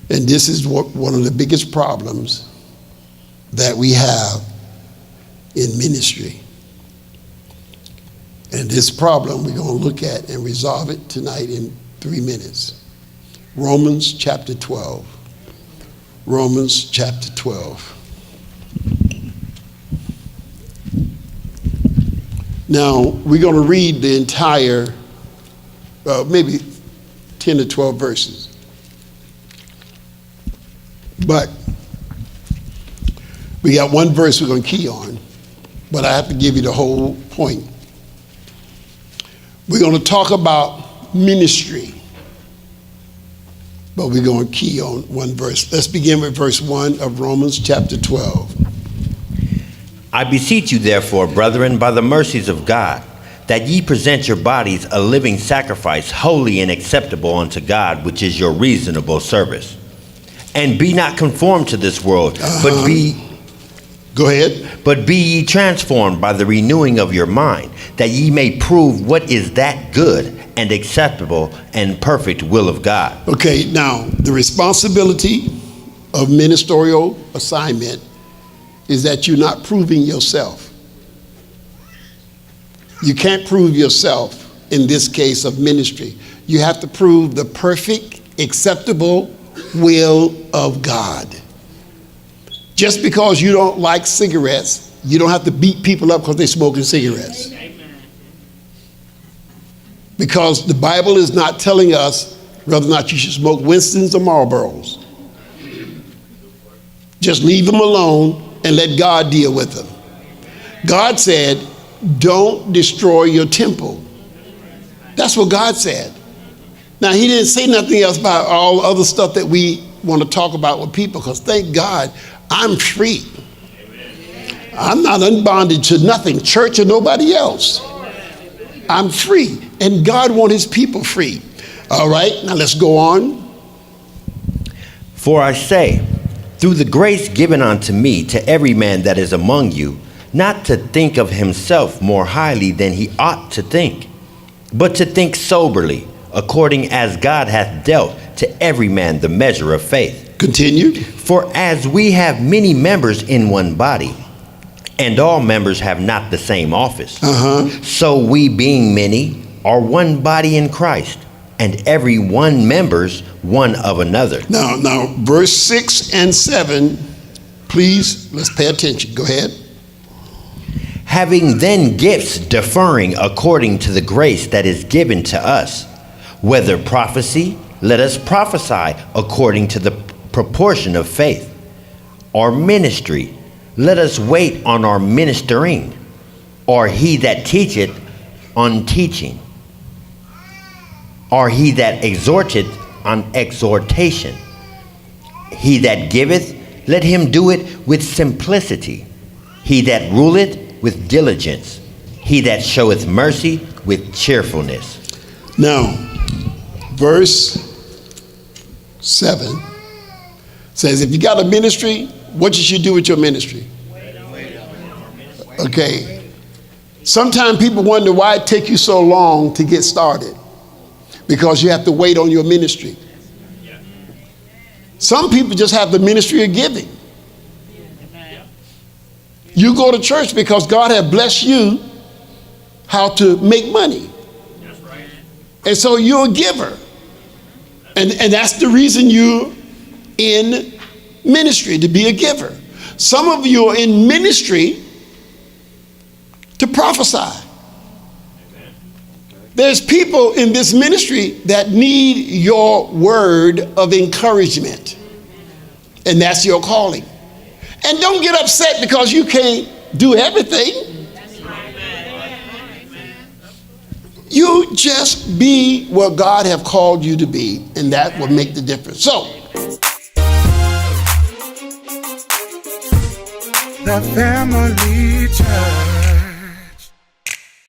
And this is one of the biggest problems that we have in ministry. And this problem we're going to look at and resolve it tonight in 3 minutes. Romans chapter 12. Romans chapter 12. Now, we're going to read the entire, maybe 10 to 12 verses. But we got one verse we're going to key on, but I have to give you the whole point. We're going to talk about ministry, but we're going to key on one verse. Let's begin with verse 1 of Romans chapter 12. I beseech you, therefore, brethren, by the mercies of God, that ye present your bodies a living sacrifice, holy and acceptable unto God, which is your reasonable service. And be not conformed to this world, but be... Go ahead. But be ye transformed by the renewing of your mind, that ye may prove what is that good and acceptable and perfect will of God. Okay, now, the responsibility of ministerial assignment is that you're not proving yourself. You can't prove yourself in this case of ministry. You have to prove the perfect, acceptable will of God. Just because you don't like cigarettes, you don't have to beat people up because they're smoking cigarettes. Because the Bible is not telling us whether or not you should smoke Winston's or Marlboros. Just leave them alone and let God deal with them. God said, don't destroy your temple. That's what God said. Now, he didn't say nothing else about all other stuff that we want to talk about with people, because thank God I'm free. I'm not unbonded to nothing, church or nobody else. I'm free, and God wants his people free. All right, now let's go on. For I say, through the grace given unto me, to every man that is among you, not to think of himself more highly than he ought to think, but to think soberly, according as God hath dealt to every man the measure of faith. Continued. For as we have many members in one body, and all members have not the same office, so we, being many, are one body in Christ, and every one members one of another. Now, verse 6 and 7, please, let's pay attention. Go ahead. Having then gifts differing according to the grace that is given to us, whether prophecy, let us prophesy according to the proportion of faith, or ministry, let us wait on our ministering, or he that teacheth on teaching, or he that exhorteth on exhortation. He that giveth, let him do it with simplicity. He that ruleth, with diligence. He that showeth mercy, with cheerfulness. Now, verse 7 says, if you got a ministry, what you should do with your ministry. Okay. Sometimes people wonder why it takes you so long to get started. Because you have to wait on your ministry. Some people just have the ministry of giving. You go to church because God has blessed you how to make money. And so you're a giver. And that's the reason you're in ministry, to be a giver. Some of you are in ministry to prophesy. There's people in this ministry that need your word of encouragement. And that's your calling. And don't get upset because you can't do everything. You just be what God have called you to be, and that will make the difference. So, the family church.